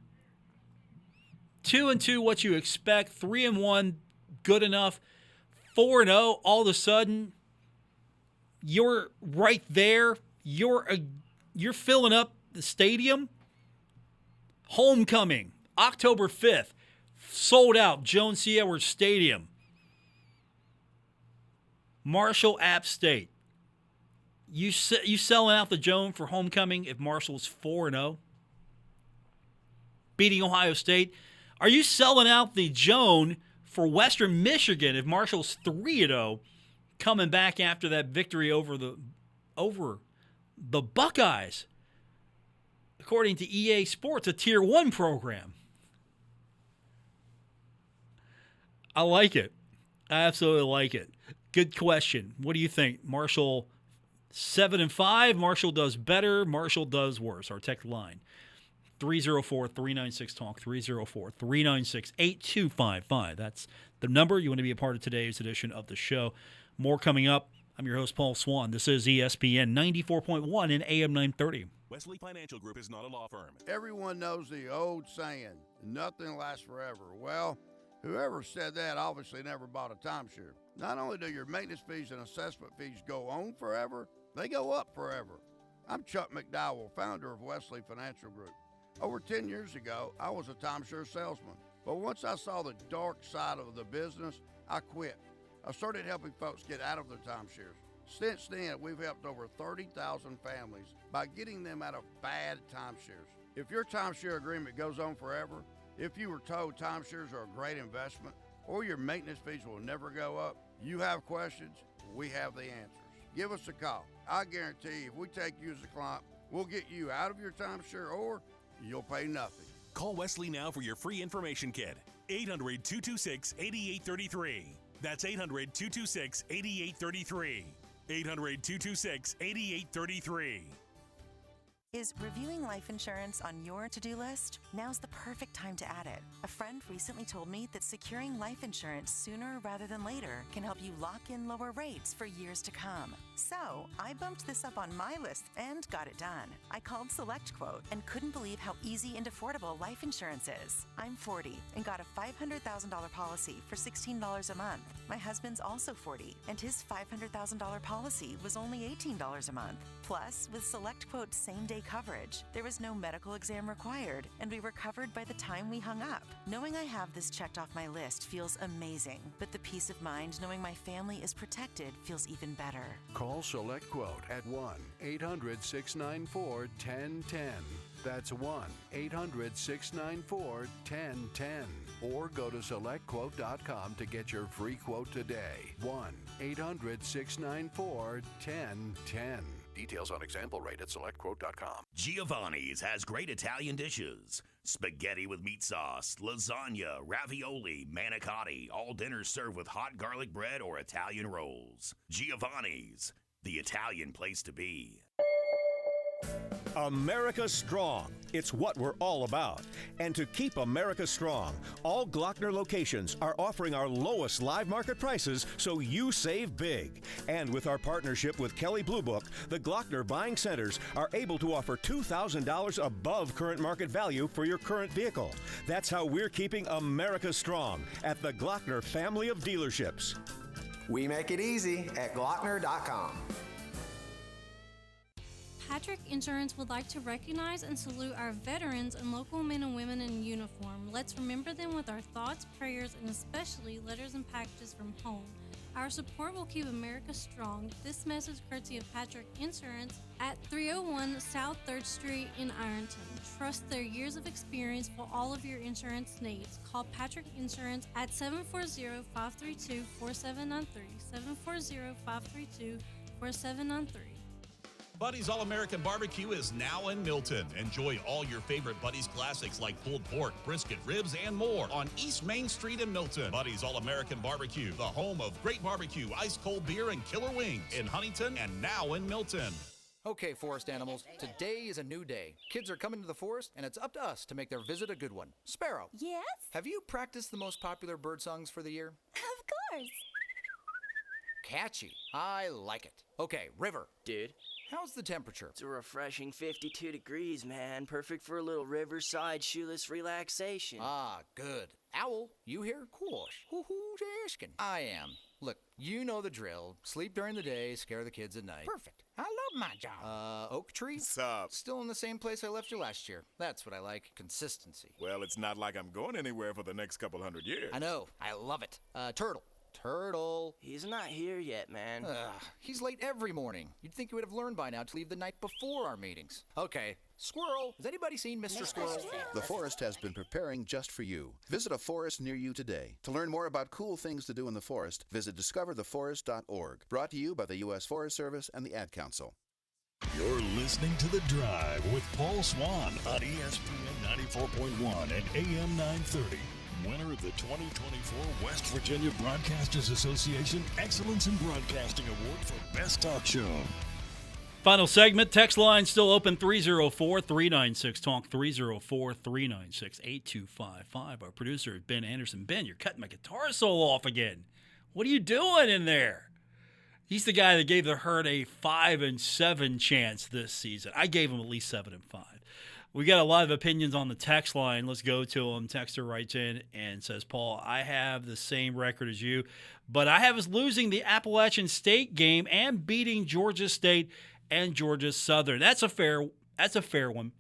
2-2 what you expect? 3-1 good enough? 4-0 all of a sudden you're right there. You're filling up the stadium. Homecoming, October 5th, sold out Joan C. Edwards Stadium. Marshall, App State. You selling out the Joan for homecoming if Marshall's 4-0? Beating Ohio State. Are you selling out the Joan for Western Michigan if Marshall's 3-0 coming back after that victory over the Buckeyes? According to EA Sports, a Tier 1 program. I like it. I absolutely like it. Good question. What do you think? Marshall 7-5. Marshall does better. Marshall does worse. Our tech line. 304-396-TALK. 304-396-8255. That's the number. You want to be a part of today's edition of the show. More coming up. I'm your host, Paul Swann. This is ESPN 94.1 and AM 930. Wesley Financial Group is not a law firm. Everyone knows the old saying, nothing lasts forever. Well, whoever said that obviously never bought a timeshare. Not only do your maintenance fees and assessment fees go on forever, they go up forever. I'm Chuck McDowell, founder of Wesley Financial Group. Over 10 years ago, I was a timeshare salesman. But once I saw the dark side of the business, I quit. I started helping folks get out of their timeshares. Since then, we've helped over 30,000 families by getting them out of bad timeshares. If your timeshare agreement goes on forever, if you were told timeshares are a great investment, or your maintenance fees will never go up, you have questions, we have the answers. Give us a call. I guarantee if we take you as a client, we'll get you out of your timeshare or you'll pay nothing. Call Wesley now for your free information kit. 800-226-8833. That's 800-226-8833. 800-226-8833. Is reviewing life insurance on your to-do list? Now's the perfect time to add it. A friend recently told me that securing life insurance sooner rather than later can help you lock in lower rates for years to come. So, I bumped this up on my list and got it done. I called SelectQuote and couldn't believe how easy and affordable life insurance is. I'm 40 and got a $500,000 policy for $16 a month. My husband's also 40 and his $500,000 policy was only $18 a month. Plus, with SelectQuote's same-day coverage, there was no medical exam required, and we were covered by the time we hung up. Knowing I have this checked off my list feels amazing, but the peace of mind knowing my family is protected feels even better. Call SelectQuote at 1-800-694-1010. That's 1-800-694-1010. Or go to SelectQuote.com to get your free quote today. 1-800-694-1010. Details on example rate at SelectQuote.com. Giovanni's has great Italian dishes. Spaghetti with meat sauce, lasagna, ravioli, manicotti, all dinners served with hot garlic bread or Italian rolls. Giovanni's, the Italian place to be. America Strong. It's what we're all about. And to keep America strong, all Glockner locations are offering our lowest live market prices so you save big. And with our partnership with Kelley Blue Book, the Glockner buying centers are able to offer $2,000 above current market value for your current vehicle. That's how we're keeping America strong at the Glockner family of dealerships. We make it easy at Glockner.com. Patrick Insurance would like to recognize and salute our veterans and local men and women in uniform. Let's remember them with our thoughts, prayers, and especially letters and packages from home. Our support will keep America strong. This message courtesy of Patrick Insurance at 301 South 3rd Street in Ironton. Trust their years of experience for all of your insurance needs. Call Patrick Insurance at 740-532-4793, 740-532-4793. Buddy's All-American Barbecue is now in Milton. Enjoy all your favorite Buddy's classics like pulled pork, brisket, ribs, and more on East Main Street in Milton. Buddy's All-American Barbecue, the home of great barbecue, ice-cold beer, and killer wings in Huntington and now in Milton. Okay, forest animals, today is a new day. Kids are coming to the forest, and it's up to us to make their visit a good one. Sparrow. Yes? Have you practiced the most popular bird songs for the year? Of course. Catchy. I like it. Okay, River. Dude. How's the temperature? It's a refreshing 52 degrees, man. Perfect for a little riverside shoeless relaxation. Ah, good. Owl, you here? Course. Who's asking? I am. Look, you know the drill. Sleep during the day, scare the kids at night. Perfect. I love my job. Oak Tree? What's up? Still in the same place I left you last year. That's what I like. Consistency. Well, it's not like I'm going anywhere for the next couple hundred years. I know. I love it. Turtle. Turtle. He's not here yet, man. He's late every morning. You'd think he would have learned by now to leave the night before our meetings. Okay. Squirrel. Has anybody seen Mr. Squirrel? The Forest has been preparing just for you. Visit a forest near you today. To learn more about cool things to do in the forest, visit discovertheforest.org. Brought to you by the U.S. Forest Service and the Ad Council. You're listening to The Drive with Paul Swann on ESPN 94.1 and AM 930. Winner of the 2024 West Virginia Broadcasters Association Excellence in Broadcasting Award for Best Talk Show. Final segment. Text line still open, 304-396-TALK, 304-396-8255. Our producer, Ben Anderson. Ben, you're cutting my guitar solo off again. What are you doing in there? He's the guy that gave the Herd a 5-7 chance this season. I gave him at least 7-5. We got a lot of opinions on the text line. Let's go to them. Texter writes in and says, Paul, I have the same record as you, but I have us losing the Appalachian State game and beating Georgia State and Georgia Southern. That's a fair one.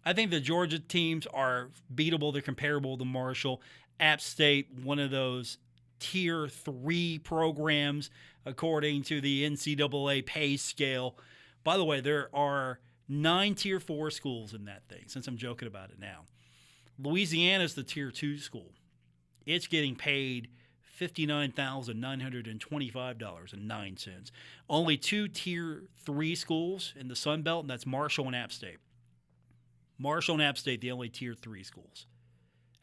I think the Georgia teams are beatable. They're comparable to Marshall. App State, one of those Tier 3 programs, according to the NCAA pay scale. By the way, there are 9 Tier 4 schools in that thing, since I'm joking about it now. Louisiana's the Tier 2 school. It's getting paid $59,925.09. Only 2 Tier 3 schools in the Sun Belt, and that's Marshall and App State. Marshall and App State, the only Tier 3 schools.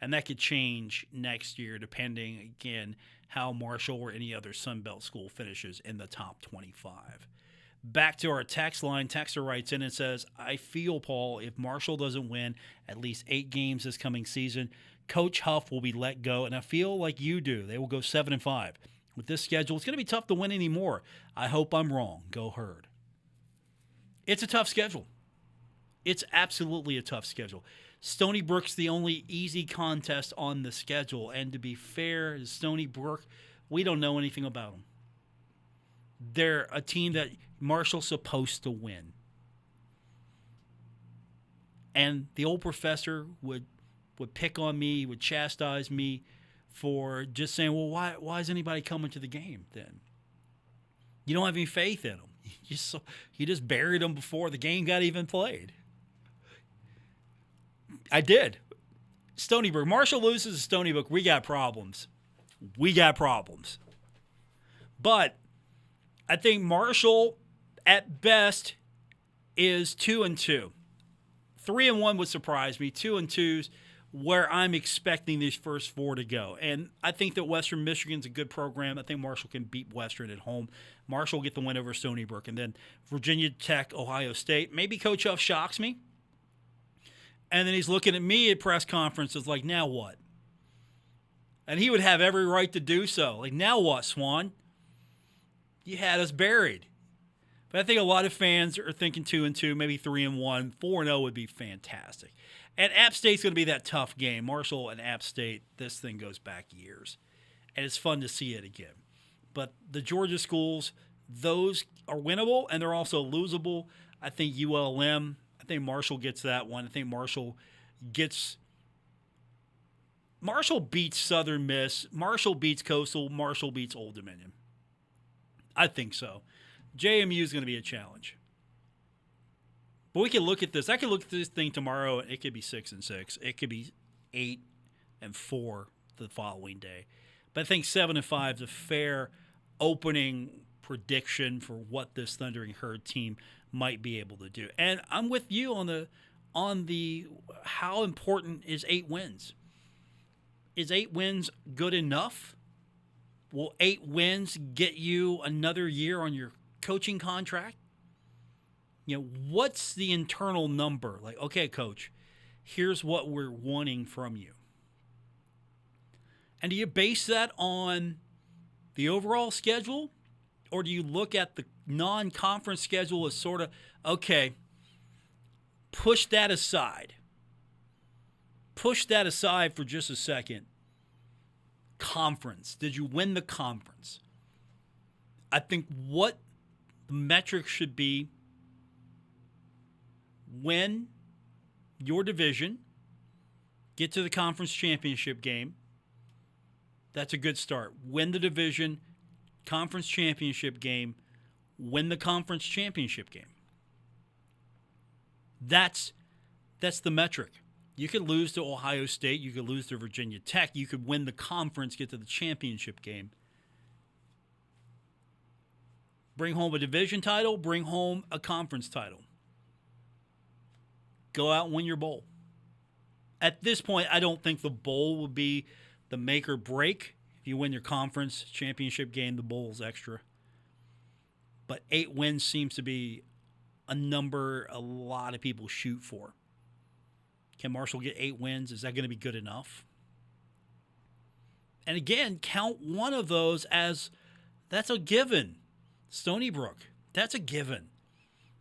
And that could change next year depending, again, how Marshall or any other Sun Belt school finishes in the top 25. Back to our text line, texter writes in and says, I feel, Paul, if Marshall doesn't win at least 8 games this coming season, Coach Huff will be let go, and I feel like you do. They will go 7-5. With this schedule, it's going to be tough to win anymore. I hope I'm wrong. Go Herd. It's a tough schedule. It's absolutely a tough schedule. Stony Brook's the only easy contest on the schedule, and to be fair, Stony Brook, we don't know anything about them. They're a team that Marshall's supposed to win. And the old professor would pick on me, would chastise me for just saying, well, why is anybody coming to the game then? You don't have any faith in them. You just buried them before the game got even played. I did. Stony Brook. Marshall loses to Stony Brook. We got problems. But I think Marshall, at best, is 2-2. 3-1 would surprise me. 2-2's where I'm expecting these first 4 to go. And I think that Western Michigan's a good program. I think Marshall can beat Western at home. Marshall will get the win over Stony Brook. And then Virginia Tech, Ohio State. Maybe Coach Huff shocks me. And then he's looking at me at press conferences like, now what? And he would have every right to do so. Like, now what, Swann? You had us buried. But I think a lot of fans are thinking 2-2, maybe 3-1. 4-0 would be fantastic. And App State's going to be that tough game. Marshall and App State, this thing goes back years. And it's fun to see it again. But the Georgia schools, those are winnable, and they're also losable. I think ULM, I think Marshall gets that one. I think Marshall beats Southern Miss. Marshall beats Coastal. Marshall beats Old Dominion. I think so. JMU is going to be a challenge. But we can look at this. I can look at this thing tomorrow, and it could be 6-6. It could be 8-4 the following day. But I think 7-5 is a fair opening prediction for what this Thundering Herd team might be able to do. And I'm with you on the how important is 8 wins. Is 8 wins good enough? Will 8 wins get you another year on your coaching contract? You know, what's the internal number? Like, okay, coach, here's what we're wanting from you. And do you base that on the overall schedule? Or do you look at the non-conference schedule as sort of, okay, push that aside. Push that aside for just a second. Conference. Did you win the conference? I think what the metric should be, win your division, get to the conference championship game. That's a good start. Win the division, conference championship game, win the conference championship game. That's the metric. You could lose to Ohio State. You could lose to Virginia Tech. You could win the conference, get to the championship game. Bring home a division title. Bring home a conference title. Go out and win your bowl. At this point, I don't think the bowl will be the make or break. If you win your conference championship game, the bowl's extra. But 8 wins seems to be a number a lot of people shoot for. Can Marshall get 8 wins? Is that going to be good enough? And again, count one of those as that's a given. Stony Brook, that's a given.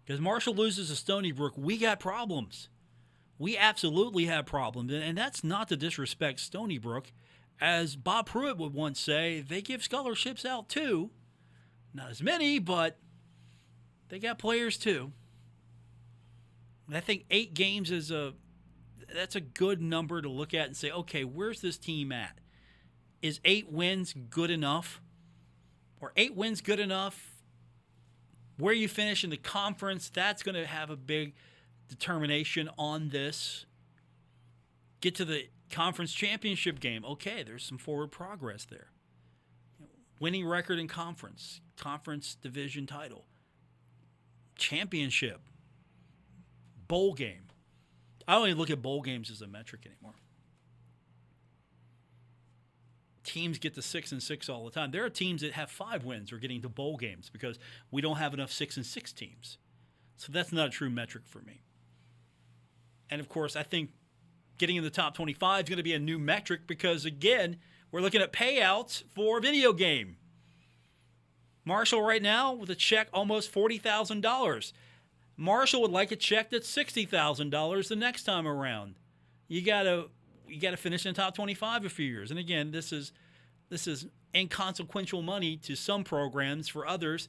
Because Marshall loses to Stony Brook, we got problems. We absolutely have problems. And that's not to disrespect Stony Brook. As Bob Pruitt would once say, they give scholarships out too. Not as many, but they got players too. And I think 8 games is that's a good number to look at and say, okay, where's this team at? Is 8 wins good enough? Or 8 wins good enough? Where you finish in the conference, that's going to have a big determination on this. Get to the conference championship game. Okay, there's some forward progress there. Winning record in conference division title, championship, bowl game. I don't even look at bowl games as a metric anymore. teams get to 6-6 all the time. There are teams that have 5 wins or getting to bowl games because we don't have enough 6-6 teams. So that's not a true metric for me. And, of course, I think getting in the top 25 is going to be a new metric because, again, we're looking at payouts for video game. Marshall right now with a check almost $40,000. Marshall would like a check that's $60,000 the next time around. You gotta finish in the top 25 a few years. And again, this is inconsequential money to some programs. For others,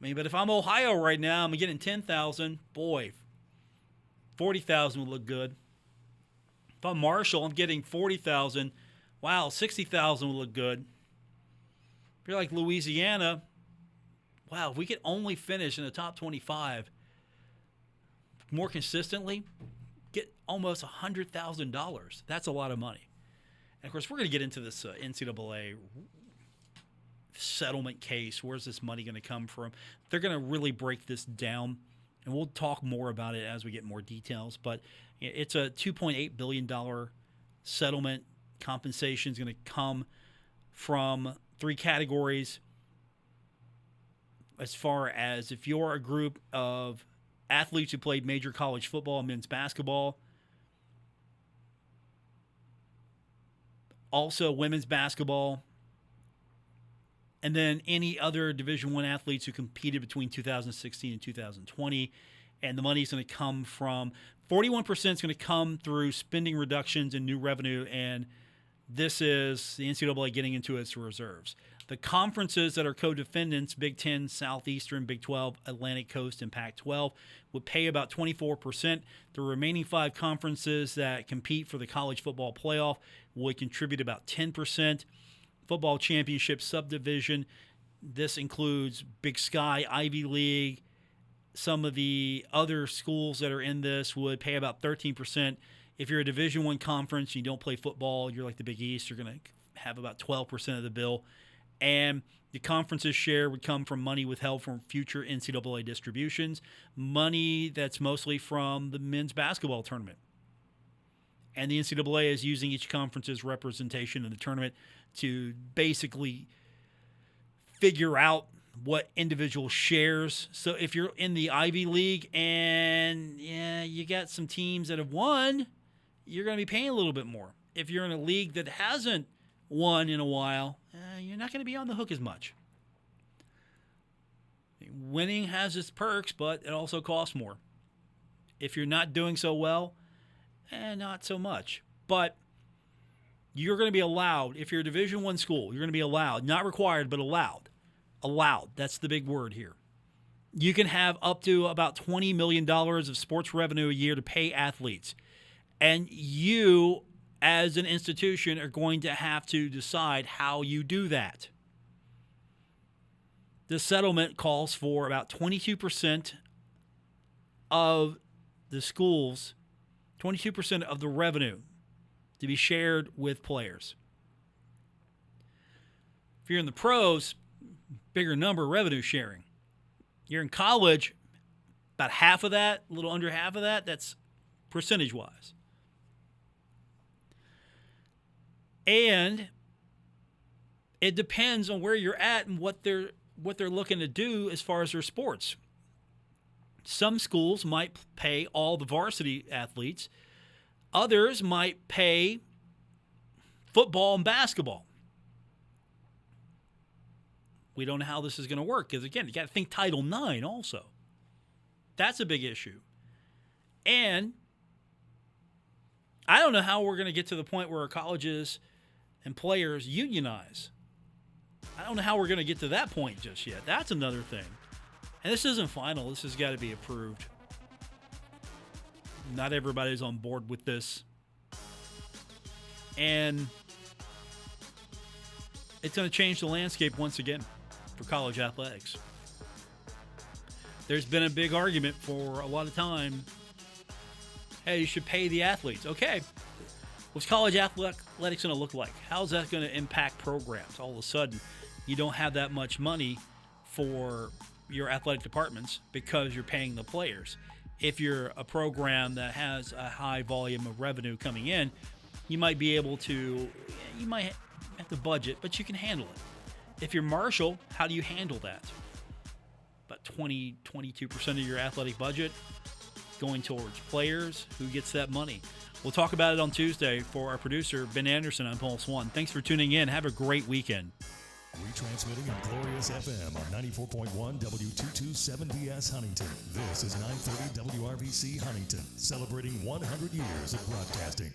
I mean, but if I'm Ohio right now, I'm getting $10,000. Boy, $40,000 would look good. If I'm Marshall, I'm getting $40,000. Wow, $60,000 would look good. If you're like Louisiana, wow, if we could only finish in the top 25 more consistently, get almost $100,000. That's a lot of money. And, of course, we're going to get into this NCAA settlement case. Where's this money going to come from? They're going to really break this down, and we'll talk more about it as we get more details. But it's a $2.8 billion settlement. Compensation is going to come from 3 categories. As far as if you're a group of athletes who played major college football and men's basketball, also women's basketball, and then any other Division I athletes who competed between 2016 and 2020. And the money is going to come from 41% is going to come through spending reductions and new revenue, and this is the NCAA getting into its reserves. The conferences that are co-defendants, Big Ten, Southeastern, Big 12, Atlantic Coast, and Pac-12, would pay about 24%. The remaining 5 conferences that compete for the college football playoff would contribute about 10%. Football championship subdivision, this includes Big Sky, Ivy League. Some of the other schools that are in this would pay about 13%. If you're a Division I conference and you don't play football, you're like the Big East, you're going to have about 12% of the bill. And the conference's share would come from money withheld from future NCAA distributions, money that's mostly from the men's basketball tournament. And the NCAA is using each conference's representation in the tournament to basically figure out what individual shares. So if you're in the Ivy League and you got some teams that have won, you're going to be paying a little bit more. If you're in a league that hasn't won in a while, you're not going to be on the hook as much. Winning has its perks, but it also costs more. If you're not doing so well, not so much. But you're going to be allowed, if you're a Division I school, you're going to be allowed, not required, but allowed. Allowed, that's the big word here. You can have up to about $20 million of sports revenue a year to pay athletes. And you, as an institution, are going to have to decide how you do that. The settlement calls for about 22% of the schools, 22% of the revenue to be shared with players. If you're in the pros, bigger number revenue sharing. You're in college, about half of that, a little under half of that, that's percentage-wise. And it depends on where you're at and what they're looking to do as far as their sports. Some schools might pay all the varsity athletes. Others might pay football and basketball. We don't know how this is going to work because, again, you got to think Title IX also. That's a big issue. And I don't know how we're going to get to the point where our colleges and players unionize. I don't know how we're going to get to that point just yet. That's another thing. And this isn't final. This has got to be approved. Not everybody's on board with this. And it's going to change the landscape once again for college athletics. There's been a big argument for a lot of time. Hey, you should pay the athletes. Okay. What's college athletics going to look like? How's that going to impact programs? All of a sudden, you don't have that much money for your athletic departments because you're paying the players. If you're a program that has a high volume of revenue coming in, you might be able to, you might have the budget, but you can handle it. If you're Marshall, how do you handle that? About 22% of your athletic budget going towards players. Who gets that money? We'll talk about it on Tuesday. For our producer, Ben Anderson, I'm Paul Swann. Thanks for tuning in. Have a great weekend. Retransmitting on Glorious FM on 94.1 W227BS Huntington. This is 930 WRVC Huntington, celebrating 100 years of broadcasting.